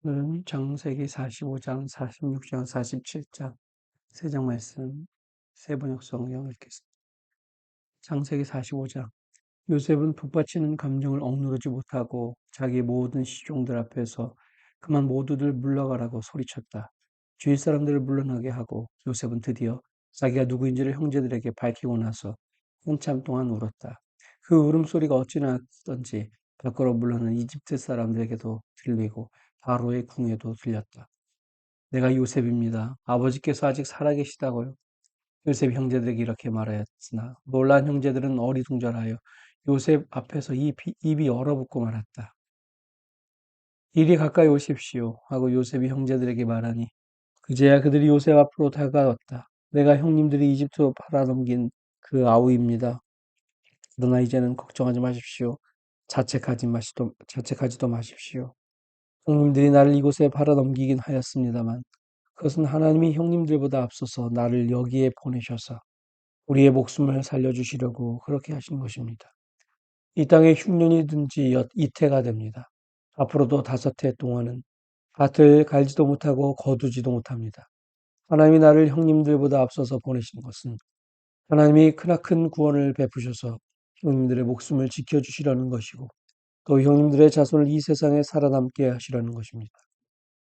오늘은 창세기 45장, 46장, 47장 세 장 말씀 세 번역 성경 읽겠습니다. 창세기 45장. 요셉은 북받치는 감정을 억누르지 못하고 자기 모든 시종들 앞에서 그만 모두들 물러가라고 소리쳤다. 주위 사람들을 물러나게 하고 요셉은 드디어 자기가 누구인지를 형제들에게 밝히고 나서 한참 동안 울었다. 그 울음소리가 어찌나 든지 밖으로 물러난 이집트 사람들에게도 들리고 바로의 궁에도 들렸다. 내가 요셉입니다. 아버지께서 아직 살아계시다고요. 요셉 형제들에게 이렇게 말하였으나 놀란 형제들은 어리둥절하여 요셉 앞에서 입이 얼어붙고 말았다. 이리 가까이 오십시오 하고 요셉이 형제들에게 말하니 그제야 그들이 요셉 앞으로 다가왔다. 내가 형님들이 이집트로 팔아넘긴 그 아우입니다. 그러나 이제는 걱정하지 마십시오. 자책하지도 마십시오. 형님들이 나를 이곳에 팔아넘기긴 하였습니다만 그것은 하나님이 형님들보다 앞서서 나를 여기에 보내셔서 우리의 목숨을 살려주시려고 그렇게 하신 것입니다. 이 땅에 흉년이 든지 이태가 됩니다. 앞으로도 5해 동안은 밭을 갈지도 못하고 거두지도 못합니다. 하나님이 나를 형님들보다 앞서서 보내신 것은 하나님이 크나큰 구원을 베푸셔서 형님들의 목숨을 지켜주시려는 것이고 또 형님들의 자손을 이 세상에 살아남게 하시려는 것입니다.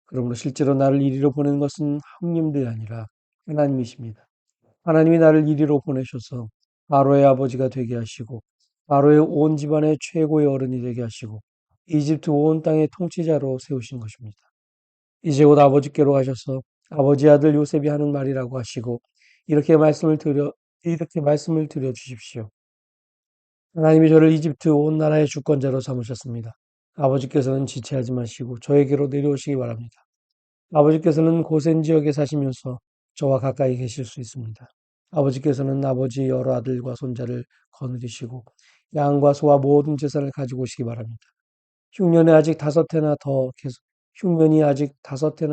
그러므로 실제로 나를 이리로 보낸 것은 형님들이 아니라 하나님이십니다. 하나님이 나를 이리로 보내셔서 바로의 아버지가 되게 하시고 바로의 온 집안의 최고의 어른이 되게 하시고 이집트 온 땅의 통치자로 세우신 것입니다. 이제 곧 아버지께로 가셔서 아버지 아들 요셉이 하는 말이라고 하시고 이렇게 말씀을 드려 주십시오. 하나님이 저를 이집트 온 나라의 주권자로 삼으셨습니다. 아버지께서는 지체하지 마시고 저에게로 내려오시기 바랍니다. 아버지께서는 고센 지역에 사시면서 저와 가까이 계실 수 있습니다. 아버지께서는 아버지 여러 아들과 손자를 거느리시고 양과 소와 모든 재산을 가지고 오시기 바랍니다. 흉년이 아직 5해나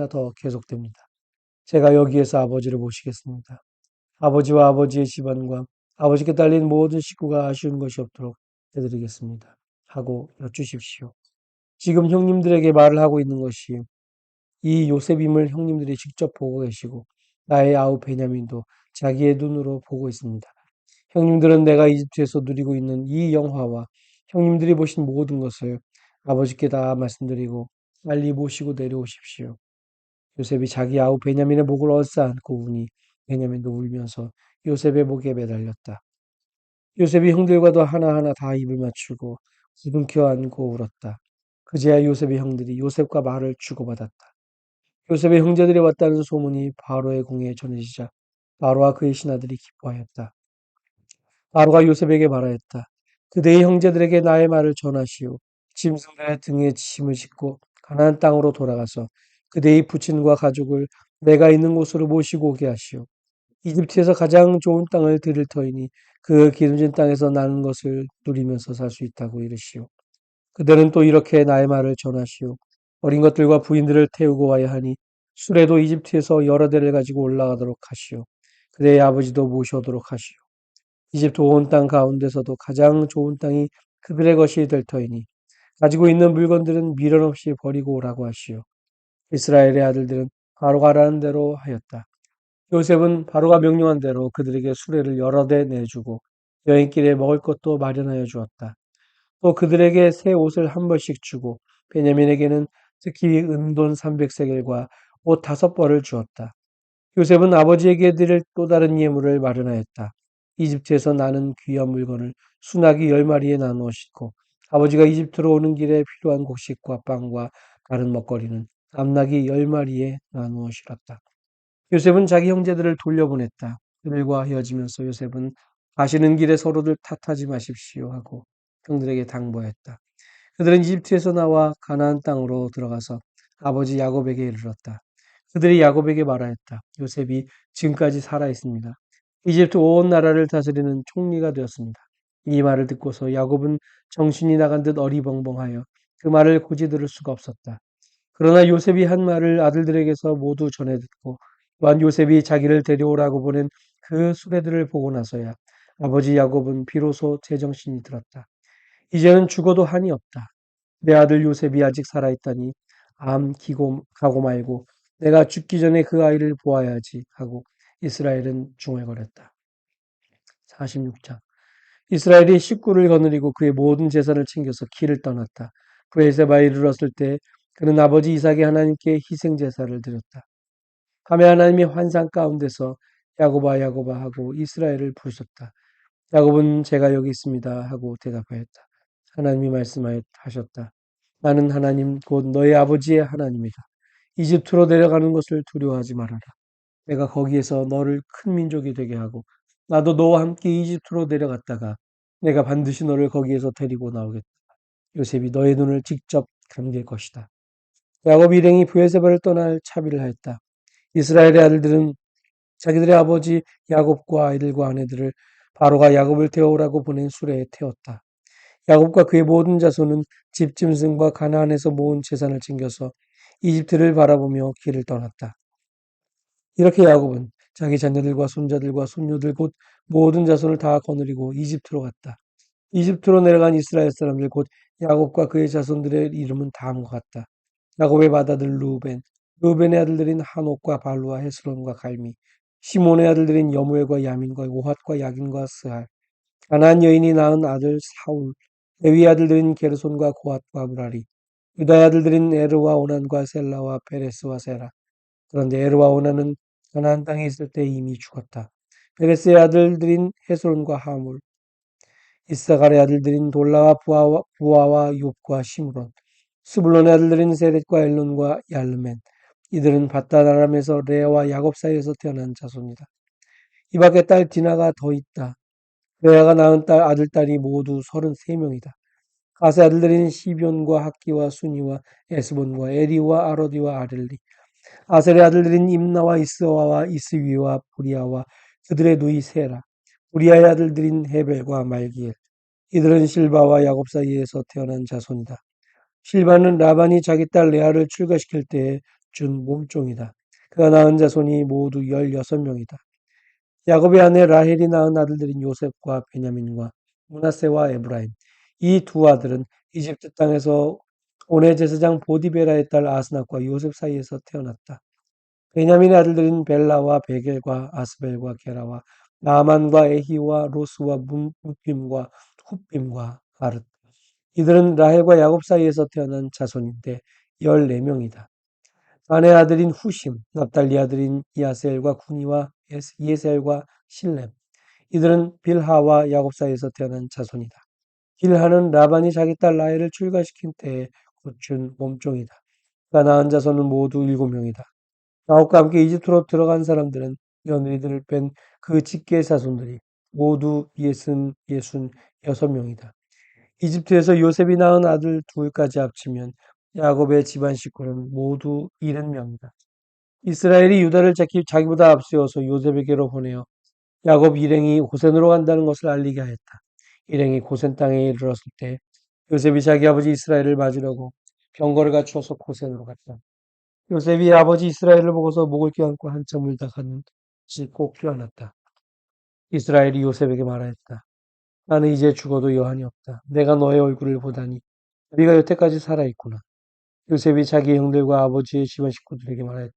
더 계속됩니다. 제가 여기에서 아버지를 모시겠습니다. 아버지와 아버지의 집안과 아버지께 딸린 모든 식구가 아쉬운 것이 없도록 해드리겠습니다. 하고 여쭈십시오. 지금 형님들에게 말을 하고 있는 것이 이 요셉임을 형님들이 직접 보고 계시고 나의 아우 베냐민도 자기의 눈으로 보고 있습니다. 형님들은 내가 이집트에서 누리고 있는 이 영화와 형님들이 보신 모든 것을 아버지께 다 말씀드리고 빨리 모시고 내려오십시오. 요셉이 자기 아우 베냐민의 목을 얼싸안고 우니 베냐민도 울면서 요셉의 목에 매달렸다. 요셉이 형들과도 하나하나 다 입을 맞추고 부둥켜 안고 울었다. 그제야 요셉의 형들이 요셉과 말을 주고받았다. 요셉의 형제들이 왔다는 소문이 바로의 궁에 전해지자 바로와 그의 신하들이 기뻐하였다. 바로가 요셉에게 말하였다. 그대의 형제들에게 나의 말을 전하시오. 짐승들의 등에 짐을 싣고 가나안 땅으로 돌아가서 그대의 부친과 가족을 내가 있는 곳으로 모시고 오게 하시오. 이집트에서 가장 좋은 땅을 드릴 터이니 그 기름진 땅에서 나는 것을 누리면서 살 수 있다고 이르시오. 그대는 또 이렇게 나의 말을 전하시오. 어린 것들과 부인들을 태우고 와야 하니 수레도 이집트에서 여러 대를 가지고 올라가도록 하시오. 그대의 아버지도 모셔오도록 하시오. 이집트 온 땅 가운데서도 가장 좋은 땅이 그들의 것이 될 터이니 가지고 있는 물건들은 미련 없이 버리고 오라고 하시오. 이스라엘의 아들들은 바로가 하라는 대로 하였다. 요셉은 바로가 명령한 대로 그들에게 수레를 여러 대 내주고 여행길에 먹을 것도 마련하여 주었다. 또 그들에게 새 옷을 한 벌씩 주고 베냐민에게는 특히 은돈 300세겔과 옷 5벌을 주었다. 요셉은 아버지에게 드릴 또 다른 예물을 마련하였다. 이집트에서 나는 귀한 물건을 수나기 10마리에 나누어 싣고 아버지가 이집트로 오는 길에 필요한 곡식과 빵과 다른 먹거리는 암나귀 10마리에 나누어 실었다. 요셉은 자기 형제들을 돌려보냈다. 그들과 헤어지면서 요셉은 가시는 길에 서로들 탓하지 마십시오 하고 형들에게 당부하였다. 그들은 이집트에서 나와 가나안 땅으로 들어가서 아버지 야곱에게 이르렀다. 그들이 야곱에게 말하였다. 요셉이 지금까지 살아 있습니다. 이집트 온 나라를 다스리는 총리가 되었습니다. 이 말을 듣고서 야곱은 정신이 나간 듯 어리벙벙하여 그 말을 고지 들을 수가 없었다. 그러나 요셉이 한 말을 아들들에게서 모두 전해 듣고 또한 요셉이 자기를 데려오라고 보낸 그 수레들을 보고 나서야 아버지 야곱은 비로소 제정신이 들었다. 이제는 죽어도 한이 없다. 내 아들 요셉이 아직 살아있다니 가고 말고 내가 죽기 전에 그 아이를 보아야지 하고 이스라엘은 중얼거렸다. 46장. 이스라엘이 식구를 거느리고 그의 모든 재산을 챙겨서 길을 떠났다. 브에세바에 이르렀을 때 그는 아버지 이삭의 하나님께 희생 제사를 드렸다. 밤에 하나님이 환상 가운데서 야곱아 야곱아 하고 이스라엘을 부르셨다. 야곱은 제가 여기 있습니다 하고 대답하였다. 하나님이 말씀하셨다. 나는 하나님 곧 너의 아버지의 하나님이다. 이집트로 내려가는 것을 두려워하지 말아라. 내가 거기에서 너를 큰 민족이 되게 하고 나도 너와 함께 이집트로 내려갔다가 내가 반드시 너를 거기에서 데리고 나오겠다. 요셉이 너의 눈을 직접 감길 것이다. 야곱 일행이 브에세바를 떠날 차비를 하였다. 이스라엘의 아들들은 자기들의 아버지 야곱과 아이들과 아내들을 바로가 야곱을 태우라고 보낸 수레에 태웠다. 야곱과 그의 모든 자손은 집짐승과 가나안에서 모은 재산을 챙겨서 이집트를 바라보며 길을 떠났다. 이렇게 야곱은 자기 자녀들과 손자들과 손녀들 곧 모든 자손을 다 거느리고 이집트로 갔다. 이집트로 내려간 이스라엘 사람들 곧 야곱과 그의 자손들의 이름은 다음과 같다. 야곱의 맏아들 루벤의 아들들인 한옥과 발루와 헤스론과 갈미, 시몬의 아들들인 여무엘과 야민과 오핫과 야긴과 스할, 가나안 여인이 낳은 아들 사울, 레위의 아들들인 게르손과 고핫과 무라리, 유다의 아들들인 에르와 오난과 셀라와 페레스와 세라. 그런데 에르와 오난은 가나안 땅에 있을 때 이미 죽었다. 페레스의 아들들인 헤스론과 하물, 이사갈의 아들들인 돌라와 부아와 욥과 시므론, 스불론의 아들들인 세렛과 엘론과 얄르멘. 이들은 바단 아람에서 레아와 야곱 사이에서 태어난 자손이다. 이 밖에 딸 디나가 더 있다. 레아가 낳은 아들딸이 모두 33명이다. 가세 아들들인 시비온과 학기와 순이와 에스본과 에리와 아로디와 아렐리. 아셀의 아들들인 임나와 이스와와 이스위와 부리아와 그들의 누이 세라. 부리아의 아들들인 헤벨과 말기엘. 이들은 실바와 야곱 사이에서 태어난 자손이다. 실바는 라반이 자기 딸 레아를 출가시킬 때에 준 몸종이다. 그가 낳은 자손이 모두 16명이다. 야곱의 아내 라헬이 낳은 아들들인 요셉과 베냐민과 문하세와 에브라임. 이 두 아들은 이집트 땅에서 오네 제사장 보디베라의 딸 아스낙과 요셉 사이에서 태어났다. 베냐민의 아들들인 벨라와 베겔과 아스벨과 게라와 나만과 에히와 로스와 무핌과 훗빔과 아르. 이들은 라헬과 야곱 사이에서 태어난 자손인데 14명이다. 아내 아들인 후심, 납달리 아들인 야셀과 구니와 예셀과 실렘. 이들은 빌하와 야곱 사이에서 태어난 자손이다. 빌하는 라반이 자기 딸 라헬을 출가시킨 때에 곧준 몸종이다. 그가 낳은 자손은 모두 7명이다. 야곱과 함께 이집트로 들어간 사람들은 며느리들을 뺀 그 직계 자손들이 모두 66명이다. 이집트에서 요셉이 낳은 아들 둘까지 합치면 야곱의 집안 식구는 모두 70명이다. 이스라엘이 유다를 자기보다 앞세워서 요셉에게로 보내어 야곱 일행이 고센으로 간다는 것을 알리게 하였다. 일행이 고센 땅에 이르렀을 때 요셉이 자기 아버지 이스라엘을 맞으려고 병거를 갖추어서 고센으로 갔다. 요셉이 아버지 이스라엘을 보고서 목을 껴안고 한참 울다가는 꼭 껴안았다. 이스라엘이 요셉에게 말하였다. 나는 이제 죽어도 여한이 없다. 내가 너의 얼굴을 보다니 네가 여태까지 살아있구나. 요셉이 자기 형들과 아버지의 집안 식구들에게 말하였다.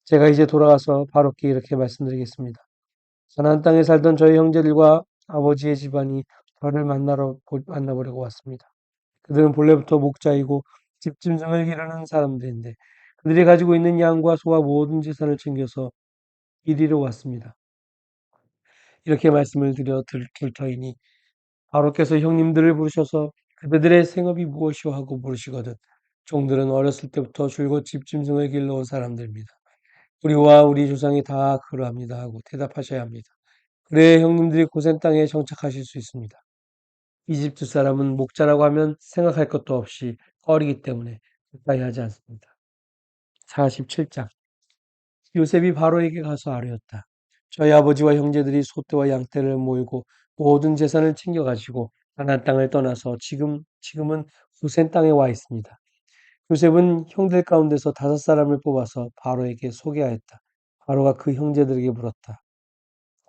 제가 이제 돌아가서 바로께 이렇게 말씀드리겠습니다. 가나안 땅에 살던 저희 형제들과 아버지의 집안이 저를 만나보려고 왔습니다. 그들은 본래부터 목자이고 집짐승을 기르는 사람들인데 그들이 가지고 있는 양과 소와 모든 재산을 챙겨서 이리로 왔습니다. 이렇게 말씀을 들 터이니 바로께서 형님들을 부르셔서 그들의 생업이 무엇이오 하고 물으시거든 종들은 어렸을 때부터 줄곧 집짐승을 길러온 사람들입니다. 우리와 우리 조상이 다 그러합니다 하고 대답하셔야 합니다. 그래야 형님들이 고센 땅에 정착하실 수 있습니다. 이집트 사람은 목자라고 하면 생각할 것도 없이 꺼리기 때문에 가까이 하지 않습니다. 47장. 요셉이 바로에게 가서 아뢰었다. 저희 아버지와 형제들이 소떼와 양떼를 모이고 모든 재산을 챙겨가지고 가나안 땅을 떠나서 지금은 고센 땅에 와 있습니다. 요셉은 형들 가운데서 5사람을 뽑아서 바로에게 소개하였다. 바로가 그 형제들에게 물었다.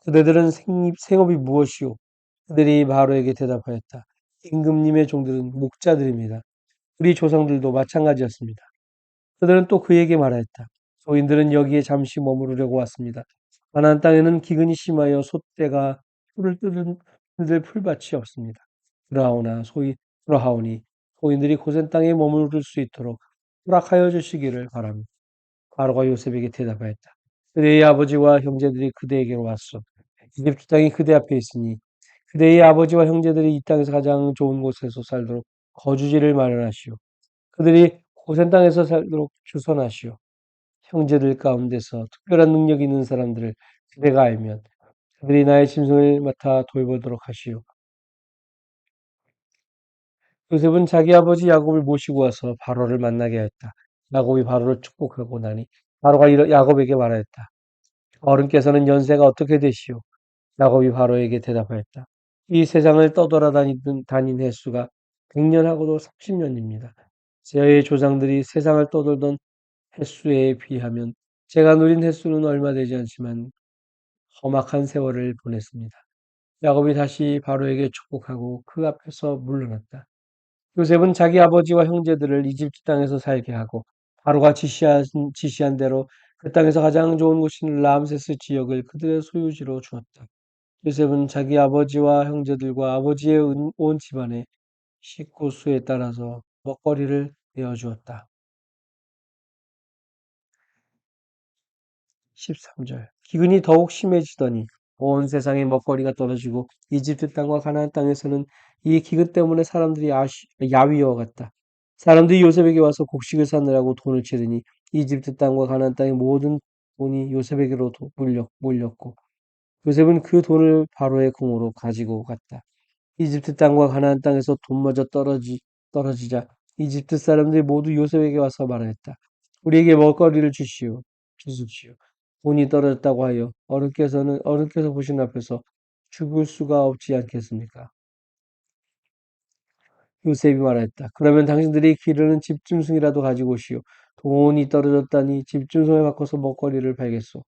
그대들은 생업이 무엇이오? 그들이 바로에게 대답하였다. 임금님의 종들은 목자들입니다. 우리 조상들도 마찬가지였습니다. 그들은 또 그에게 말하였다. 소인들은 여기에 잠시 머무르려고 왔습니다. 가나안 땅에는 기근이 심하여 솥대가 풀을 뜯을 풀밭이 없습니다. 그러하오니 소인들이 고센 땅에 머무를 수 있도록 허락하여 주시기를 바랍니다. 바로가 요셉에게 대답하였다. 그대의 아버지와 형제들이 그대에게로 왔소. 이집트 땅이 그대 앞에 있으니 그대의 아버지와 형제들이 이 땅에서 가장 좋은 곳에서 살도록 거주지를 마련하시오. 그들이 고센 땅에서 살도록 주선하시오. 형제들 가운데서 특별한 능력 있는 사람들을 그대가 알면 그들이 나의 짐승을 맡아 돌보도록 하시오. 요셉은 자기 아버지 야곱을 모시고 와서 바로를 만나게 하였다. 야곱이 바로를 축복하고 나니 바로가 야곱에게 말하였다. 어른께서는 연세가 어떻게 되시오? 야곱이 바로에게 대답하였다. 이 세상을 다닌 횟수가 100년하고도 30년입니다. 제 조상들이 세상을 떠돌던 횟수에 비하면 제가 누린 횟수는 얼마 되지 않지만 험악한 세월을 보냈습니다. 야곱이 다시 바로에게 축복하고 그 앞에서 물러났다. 요셉은 자기 아버지와 형제들을 이집트 땅에서 살게 하고 바로가 지시한 대로 그 땅에서 가장 좋은 곳인 람세스 지역을 그들의 소유지로 주었다. 요셉은 자기 아버지와 형제들과 아버지의 온 집안의 식구 수에 따라서 먹거리를 내어주었다. 13절. 기근이 더욱 심해지더니 온 세상에 먹거리가 떨어지고 이집트 땅과 가나안 땅에서는 이 기근 때문에 사람들이 야위어갔다. 사람들이 요셉에게 와서 곡식을 사느라고 돈을 치더니 이집트 땅과 가나안 땅의 모든 돈이 요셉에게로 몰렸고 요셉은 그 돈을 바로의 궁으로 가지고 갔다. 이집트 땅과 가나안 땅에서 돈마저 떨어지자 이집트 사람들이 모두 요셉에게 와서 말하였다. 우리에게 먹거리를 주십시오. 돈이 떨어졌다고 하여 어른께서 보시는 앞에서 죽을 수가 없지 않겠습니까? 요셉이 말하였다. 그러면 당신들이 기르는 집짐승이라도 가지고 오시오. 돈이 떨어졌다니 집짐승을 바꿔서 먹거리를 팔겠소.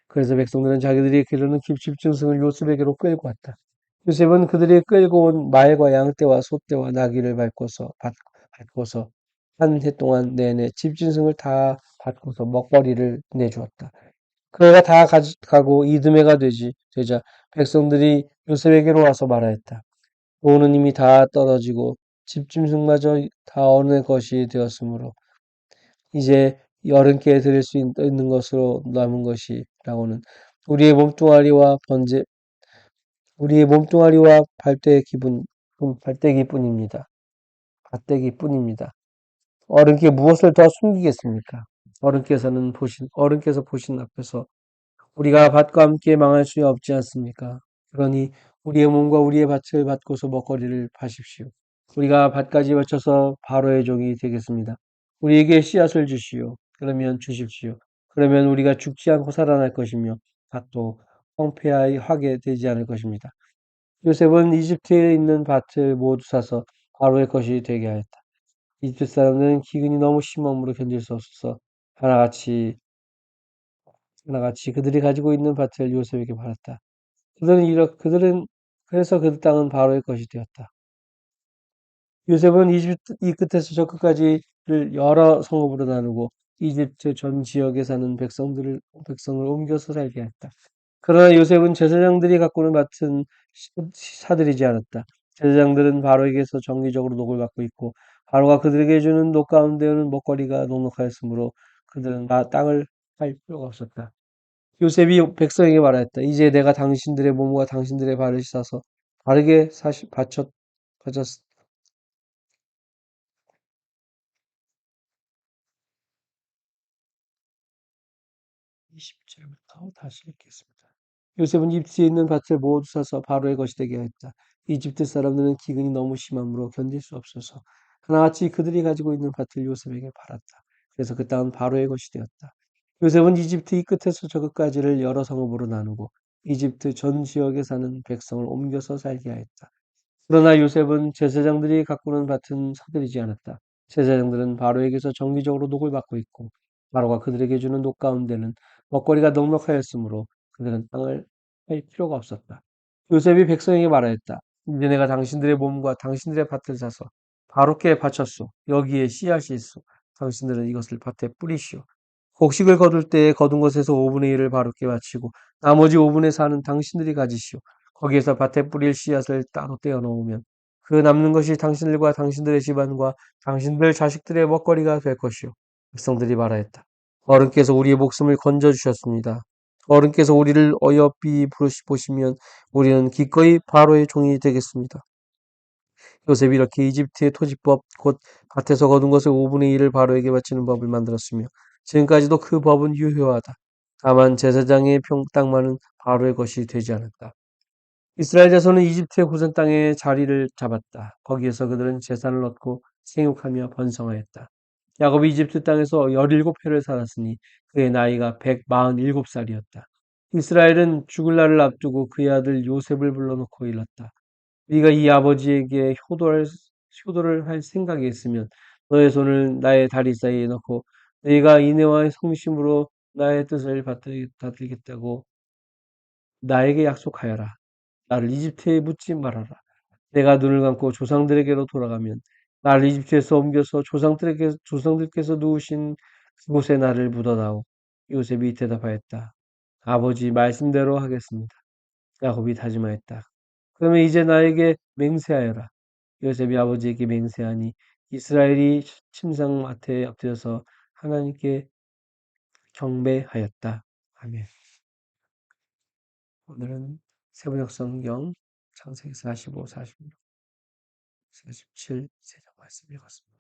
그래서 백성들은 자기들이 기르는 집짐승을 요셉에게로 끌고 왔다. 요셉은 그들이 끌고 온 말과 양떼와 소떼와 나귀를 밟고서 한 해 동안 내내 집짐승을 다 밟고서 먹거리를 내주었다. 그가 다 가고 이듬해가 되자 백성들이 요셉에게로 와서 말하였다. 돈은 이미 다 떨어지고 집짐승마저 다 어느 것이 되었으므로 이제 여른께 드릴 수 있는 것으로 남은 것이라고는 우리의 몸뚱아리와 우리의 몸뚱아리와 발대기뿐입니다. 밭대기뿐입니다. 어른께 무엇을 더 숨기겠습니까? 어른께서 보신 앞에서 우리가 밭과 함께 망할 수 없지 않습니까? 그러니 우리의 몸과 우리의 밭을 받고서 먹거리를 파십시오. 우리가 밭까지 바쳐서 바로의 종이 되겠습니다. 우리에게 씨앗을 그러면 주십시오. 그러면 우리가 죽지 않고 살아날 것이며 밭도 황폐하게 되지 않을 것입니다. 요셉은 이집트에 있는 밭을 모두 사서 바로의 것이 되게 하였다. 이집트 사람들은 기근이 너무 심함으로 견딜 수 없어서 하나같이 그들이 가지고 있는 밭을 요셉에게 팔았다. 그래서 그 땅은 바로의 것이 되었다. 요셉은 이집트 이 끝에서 저 끝까지를 여러 성읍으로 나누고 이집트 전 지역에 사는 백성을 옮겨서 살게 했다. 그러나 요셉은 제사장들이 가꾸는 밭은 사들이지 않았다. 제사장들은 바로에게서 정기적으로 녹을 받고 있고 바로가 그들에게 주는 녹 가운데에는 먹거리가 넉넉하였으므로 그들은 땅을 팔 필요가 없었다. 요셉이 백성에게 말하였다. 이제 내가 당신들의 몸과 당신들의 발을 씻어서 바르게 바쳤, 20절부터 다시 읽겠습니다. 요셉은 이집트에 있는 밭을 모두 사서 바로의 것이 되게 하였다. 이집트 사람들은 기근이 너무 심함으로 견딜 수 없어서 하나같이 그들이 가지고 있는 밭을 요셉에게 팔았다. 그래서 그 땅은 바로의 것이 되었다. 요셉은 이집트 이 끝에서 저 끝까지를 여러 성읍으로 나누고 이집트 전 지역에 사는 백성을 옮겨서 살게 하였다. 그러나 요셉은 제사장들이 가꾸는 밭은 사들이지 않았다. 제사장들은 바로에게서 정기적으로 녹을 받고 있고 바로가 그들에게 주는 녹 가운데는 먹거리가 넉넉하였으므로 그들은 땅을 팔 필요가 없었다. 요셉이 백성에게 말하였다. 이제 내가 당신들의 몸과 당신들의 밭을 사서 바로께 바쳤소. 여기에 씨앗이 있소. 당신들은 이것을 밭에 뿌리시오. 곡식을 거둘 때에 거둔 것에서 5분의 1을 바로께 바치고 나머지 5분의 4는 당신들이 가지시오. 거기에서 밭에 뿌릴 씨앗을 따로 떼어 놓으면 그 남는 것이 당신들과 당신들의 집안과 당신들 자식들의 먹거리가 될 것이오. 백성들이 말하였다. 어른께서 우리의 목숨을 건져 주셨습니다. 어른께서 우리를 어여삐 보시면 우리는 기꺼이 바로의 종이 되겠습니다. 요셉이 이렇게 이집트의 토지법, 곧 밭에서 거둔 것의 5분의 1을 바로에게 바치는 법을 만들었으며 지금까지도 그 법은 유효하다. 다만 제사장의 땅만은 바로의 것이 되지 않았다. 이스라엘 자손은 이집트의 고센 땅에 자리를 잡았다. 거기에서 그들은 재산을 얻고 생육하며 번성하였다. 야곱이 이집트 땅에서 17해를 살았으니 그의 나이가 147살이었다. 이스라엘은 죽을 날을 앞두고 그의 아들 요셉을 불러놓고 일렀다. 네가 이 아버지에게 효도를 할 생각이 있으면 너의 손을 나의 다리 사이에 넣고 네가 인애와 성심으로 나의 뜻을 받들겠다고 나에게 약속하여라. 나를 이집트에 묻지 말아라. 내가 눈을 감고 조상들에게로 돌아가면 나를 이집트에서 옮겨서 조상들께서 누우신 그곳에 나를 묻어다오. 요셉이 대답하였다. 아버지 말씀대로 하겠습니다. 야곱이 다짐하였다. 그러면 이제 나에게 맹세하여라. 요셉이 아버지에게 맹세하니 이스라엘이 침상맡에 엎드려서 하나님께 경배하였다. 아멘. 오늘은 세번역 성경 창세기 45, 46, 47 세장 말씀 읽었습니다.